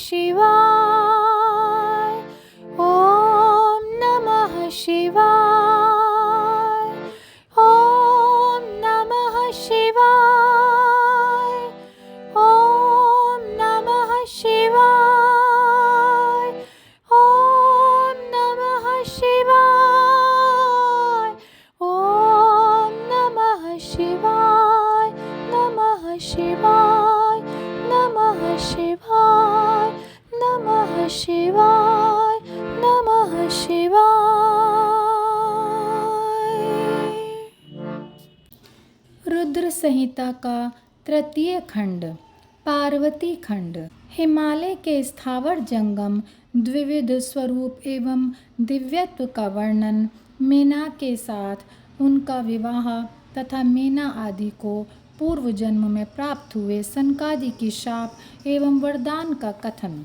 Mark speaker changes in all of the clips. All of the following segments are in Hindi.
Speaker 1: शिवाय। ओम नमः शिवाय। ओम नमः शिवाय। ओम नमः शिवाय। ओम नमः शिवाय। ओम नमः शिवाय। नमः शिवाय। नमः शिवाय। नमः शिवाय। नमः शिवाय। रुद्र संहिता का तृतीय खंड, पार्वती खंड। हिमालय के स्थावर जंगम द्विविध स्वरूप एवं दिव्यत्व का वर्णन, मेना के साथ उनका विवाह तथा मेना आदि को पूर्व जन्म में प्राप्त हुए सनकादि की शाप एवं वरदान का कथन।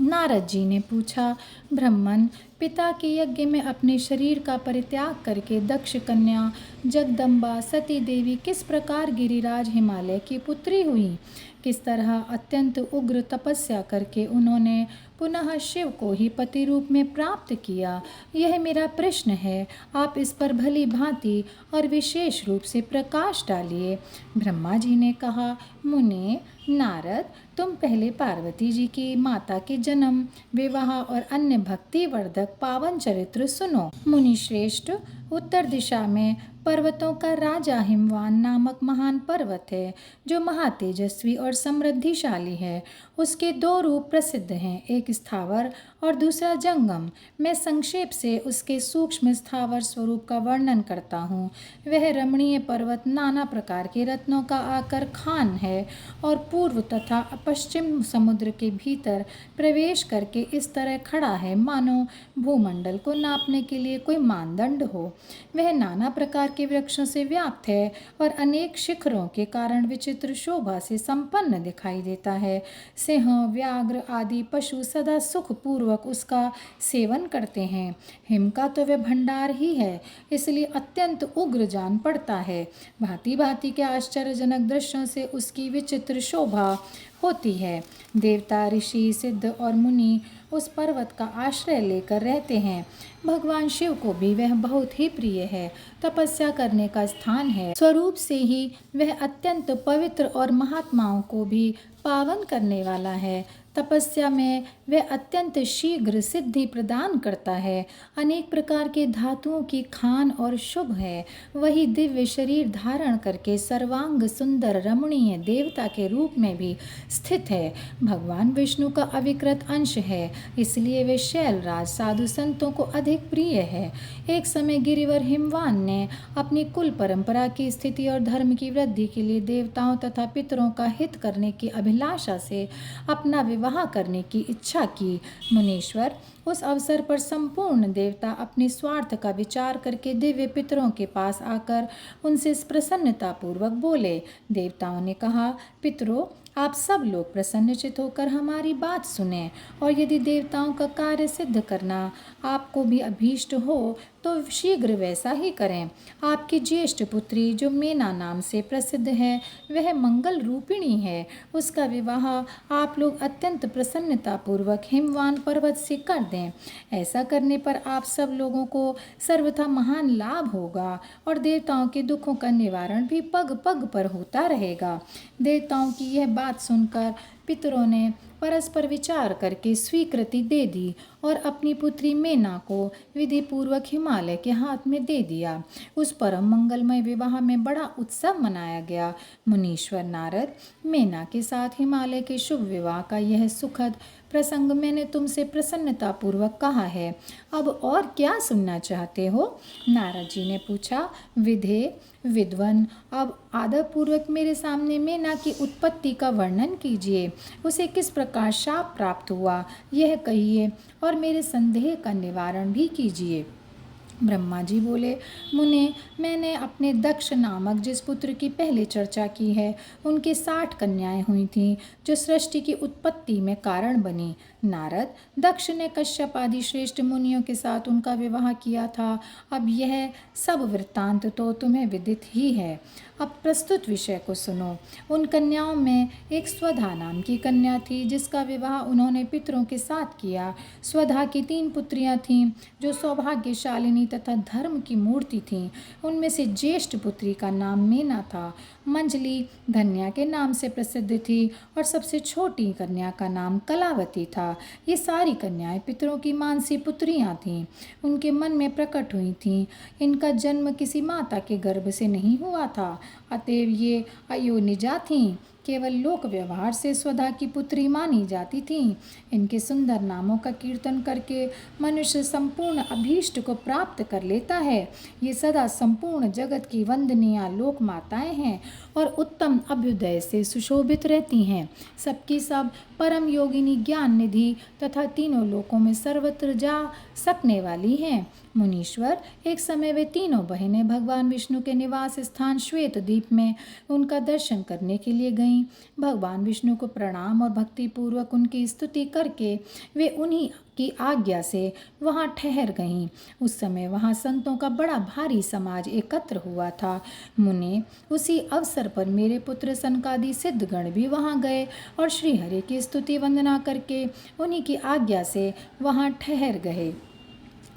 Speaker 1: नारद जी ने पूछा, ब्रह्मन, पिता के यज्ञ में अपने शरीर का परित्याग करके दक्ष कन्या जगदम्बा सती देवी किस प्रकार गिरिराज हिमालय की पुत्री हुई? किस तरह अत्यंत उग्र तपस्या करके उन्होंने पुनः शिव को ही पति रूप में प्राप्त किया, यह मेरा प्रश्न है। आप इस पर भली भांति और विशेष रूप से प्रकाश डालिए। ब्रह्मा जी ने कहा, मुने नारद, तुम पहले पार्वती जी की माता के जन्म, विवाह और अन्य भक्ति वर्धक पावन चरित्र सुनो। मुनि श्रेष्ठ, उत्तर दिशा में पर्वतों का राजा हिमवान नामक महान पर्वत है, जो महातेजस्वी और समृद्धिशाली है। उसके दो रूप प्रसिद्ध हैं, एक स्थावर और दूसरा जंगम। मैं संक्षेप से उसके सूक्ष्म स्थावर स्वरूप का वर्णन करता हूँ। वह रमणीय पर्वत नाना प्रकार के रत्नों का आकर खान है और पूर्व तथा पश्चिम समुद्र के भीतर प्रवेश करके इस तरह खड़ा है मानो भूमंडल को नापने के लिए कोई मानदंड हो। वह नाना प्रकार के वृक्षों से व्याप्त है और अनेक शिखरों के कारण विचित्र शोभा से संपन्न दिखाई देता है। सिंह, व्याघ्र आदि पशु सदा सुख पूर्वक उसका सेवन करते हैं। हिम का तो वह भंडार ही है, इसलिए अत्यंत उग्र जान पड़ता है। भांति भांति के आश्चर्यजनक दृश्यों से उसकी विचित्र शोभा होती है। देवता, ऋषि, सिद्ध और मुनि उस पर्वत का आश्रय लेकर रहते हैं। भगवान शिव को भी वह बहुत ही प्रिय है, तपस्या करने का स्थान है। स्वरूप से ही वह अत्यंत पवित्र और महात्माओं को भी पावन करने वाला है। तपस्या में वह अत्यंत शीघ्र सिद्धि प्रदान करता है। अनेक प्रकार के धातुओं की खान और शुभ है। वही दिव्य शरीर धारण करके सर्वांग सुंदर रमणीय देवता के रूप में भी स्थित है। भगवान विष्णु का अविकृत अंश है, इसलिए वे शैलराज साधु संतों को अधिक प्रिय है। एक समय गिरिवर हिमवान ने अपनी कुल परंपरा की स्थिति और धर्म की वृद्धि के लिए देवताओं तथा पितरों का हित करने की अभिलाषा से अपना विवाह करने की इच्छा की। मुनीश्वर, उस अवसर पर संपूर्ण देवता अपने स्वार्थ का विचार करके दिव्य पितरों के पास आकर उनसे प्रसन्नतापूर्वक बोले। देवताओं ने कहा, पितरों, आप सब लोग प्रसन्नचित होकर हमारी बात सुने, और यदि देवताओं का कार्य सिद्ध करना आपको भी अभीष्ट हो तो शीघ्र वैसा ही करें। आपकी ज्येष्ठ पुत्री जो मेना नाम से प्रसिद्ध है, वह मंगल रूपिणी है। उसका विवाह आप लोग अत्यंत प्रसन्नतापूर्वक हिमवान पर्वत से कर दें। ऐसा करने पर आप सब लोगों को सर्वथा महान लाभ होगा और देवताओं के दुखों का निवारण भी पग पग पर होता रहेगा। देवताओं की यह बात सुनकर पितरों ने परस्पर विचार करके स्वीकृति दे दी और अपनी पुत्री मेना को विधि पूर्वक हिमालय के हाथ में दे दिया। उस परम मंगलमय विवाह में बड़ा उत्सव मनाया गया। मुनीश्वर नारद, मेना के साथ हिमालय के शुभ विवाह का यह सुखद प्रसंग मैंने तुमसे प्रसन्नतापूर्वक कहा है। अब और क्या सुनना चाहते हो? नारद जी ने पूछा, विधे विद्वन, अब आदरपूर्वक मेरे सामने मेना की उत्पत्ति का वर्णन कीजिए। उसे किस प्रकार शाप प्राप्त हुआ, यह कहिए, और मेरे संदेह का निवारण भी कीजिए। ब्रह्मा जी बोले, मुने, मैंने अपने दक्ष नामक जिस पुत्र की पहले चर्चा की है, उनके 60 कन्याएं हुई थीं, जो सृष्टि की उत्पत्ति में कारण बनी। नारद, दक्ष ने कश्यप आदि श्रेष्ठ मुनियों के साथ उनका विवाह किया था। अब यह सब वृत्तांत तो तुम्हें विदित ही है। अब प्रस्तुत विषय को सुनो। उन कन्याओं में एक स्वधा नाम की कन्या थी, जिसका विवाह उन्होंने पितरों के साथ किया। स्वधा की 3 पुत्रियां थीं, जो सौभाग्यशालिनी तथा धर्म की मूर्ति थीं। उनमें से ज्येष्ठ पुत्री का नाम मीना था। मंजली धन्या के नाम से प्रसिद्ध थी और सबसे छोटी कन्या का नाम कलावती था। ये सारी कन्याएं पितरों की मानसी पुत्रियां थीं। उनके मन में प्रकट हुई थीं। इनका जन्म किसी माता के गर्भ से नहीं हुआ था, अतएव ये अयोनिजा थीं। केवल लोक व्यवहार से स्वधा की पुत्री मानी जाती थीं। इनके सुंदर नामों का कीर्तन करके मनुष्य संपूर्ण अभीष्ट को प्राप्त कर लेता है। ये सदा संपूर्ण जगत की वंदनीय लोक माताएं हैं और उत्तम अभ्युदय से सुशोभित रहती हैं। सबकी सब परम योगिनी ज्ञान निधि तथा तीनों लोकों में सर्वत्र जा सकने वाली हैं। मुनीश्वर, एक समय वे तीनों बहनें भगवान विष्णु के निवास स्थान श्वेत द्वीप में उनका दर्शन करने के लिए गईं। भगवान विष्णु को प्रणाम और भक्तिपूर्वक उनकी स्तुति करके वे उन्हीं की आज्ञा से वहां ठहर गईं। उस समय वहां संतों का बड़ा भारी समाज एकत्र हुआ था। मुने, उसी अवसर पर मेरे पुत्र सनकादि सिद्धगण भी वहां गए और श्रीहरि की स्तुति वंदना करके उन्हीं की आज्ञा से वहां ठहर गए।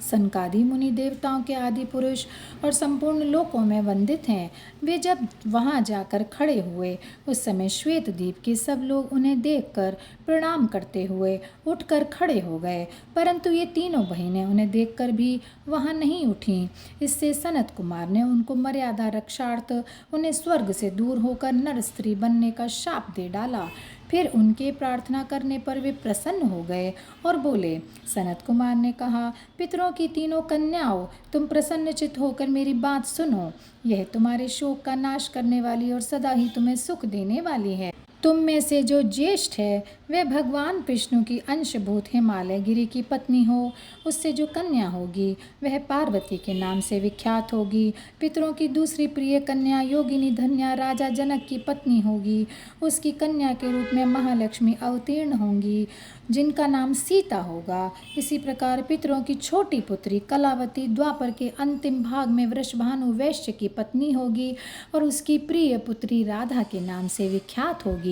Speaker 1: सनकादि मुनि देवताओं के आदि पुरुष और संपूर्ण लोकों में वंदित हैं। वे जब वहां जाकर खड़े हुए, उस समय श्वेत द्वीप के सब लोग उन्हें देखकर प्रणाम करते हुए उठकर खड़े हो गए, परंतु ये तीनों बहनें उन्हें देखकर भी वहां नहीं उठीं। इससे सनत कुमार ने उनको मर्यादा रक्षार्थ उन्हें स्वर्ग से दूर होकर नर स्त्री बनने का शाप दे डाला। फिर उनके प्रार्थना करने पर वे प्रसन्न हो गए और बोले। सनत कुमार ने कहा, पितरों की तीनों कन्याओं, तुम प्रसन्नचित होकर मेरी बात सुनो। यह तुम्हारे शोक का नाश करने वाली और सदा ही तुम्हें सुख देने वाली है। तुम में से जो ज्येष्ठ है वह भगवान विष्णु की अंशभूत हिमालय गिरी की पत्नी हो। उससे जो कन्या होगी वह पार्वती के नाम से विख्यात होगी। पितरों की दूसरी प्रिय कन्या योगिनी धन्या राजा जनक की पत्नी होगी। उसकी कन्या के रूप में महालक्ष्मी अवतीर्ण होंगी, जिनका नाम सीता होगा। इसी प्रकार पितरों की छोटी पुत्री कलावती द्वापर के अंतिम भाग में वृषभानु वैश्य की पत्नी होगी और उसकी प्रिय पुत्री राधा के नाम से विख्यात होगी।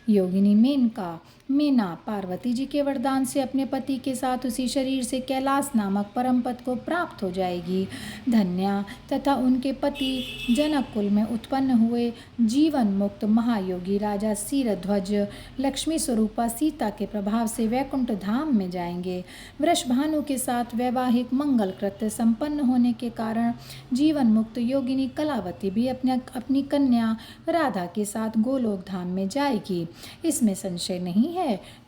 Speaker 1: योगिनी मीना पार्वती जी के वरदान से अपने पति के साथ उसी शरीर से कैलाश नामक परम पद को प्राप्त हो जाएगी। धन्या तथा उनके पति जनक कुल में उत्पन्न हुए जीवन मुक्त महायोगी राजा सीरध्वज लक्ष्मी स्वरूपा सीता के प्रभाव से वैकुंठ धाम में जाएंगे। वृषभानु के साथ वैवाहिक मंगल कृत्य संपन्न होने के कारण जीवन मुक्त योगिनी कलावती भी अपनी कन्या राधा के साथ गोलोक धाम में जाएगी। इसमें संशय नहीं है।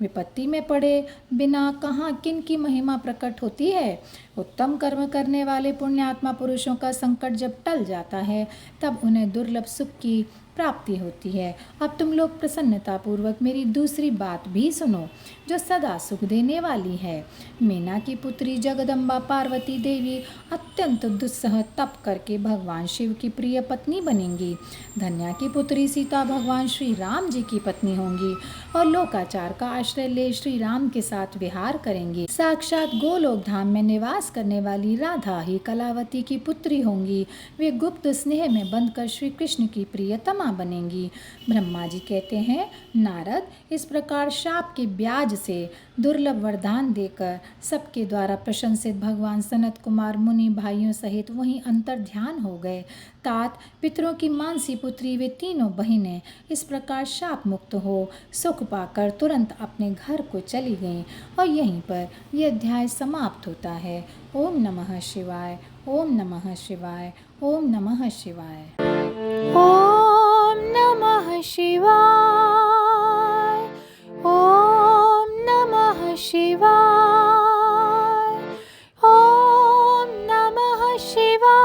Speaker 1: विपत्ति में पड़े बिना कहाँ किन की महिमा प्रकट होती है। उत्तम कर्म करने वाले पुण्यात्मा पुरुषों का संकट जब टल जाता है, तब उन्हें दुर्लभ सुख की प्राप्ति होती है। अब तुम लोग प्रसन्नतापूर्वक मेरी दूसरी बात भी सुनो, जो सदा सुख देने वाली है। मीना की पुत्री जगदम्बा पार्वती देवी अत्यंत दुस्सह तप करके भगवान शिव की प्रिय पत्नी बनेंगी। धन्या की पुत्री सीता भगवान श्री राम जी की पत्नी होंगी और लोकाचार का आश्रय ले श्री राम के साथ विहार करेंगी। साक्षात गोलोक धाम में निवास करने वाली राधा ही कलावती की पुत्री होंगी। वे गुप्त स्नेह में बंधकर श्री कृष्ण की प्रियतमा बनेंगी। ब्रह्मा जी कहते हैं, नारद, इस प्रकार शाप के ब्याज से दुर्लभ वरदान देकर सबके द्वारा प्रशंसित भगवान सनत कुमार मुनि भाइयों सहित वहीं अंतर ध्यान हो गए। तात, पितरों की मानसी पुत्री वे तीनों बहिनें इस प्रकार शाप मुक्त हो सुख पाकर तुरंत अपने घर को चली गईं और यहीं पर यह अध्याय समाप्त होता है। ओम नमः शिवाय, ओम नमः शिवाय, ओम नमः शिवाय।
Speaker 2: ओम नमः शिवाय, ओम नमः शिवाय, ओम नमः शिवाय,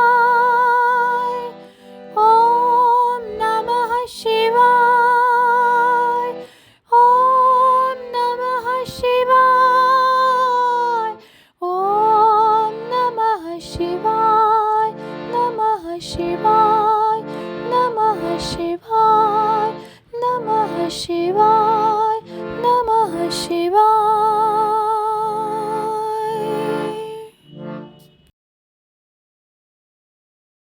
Speaker 2: ओम नमः शिवाय, ओम नमः शिवाय, ओम नमः शिवाय, नमः शिवाय, नमः शिवाय, नमः शिवाय, नमः शिवाय।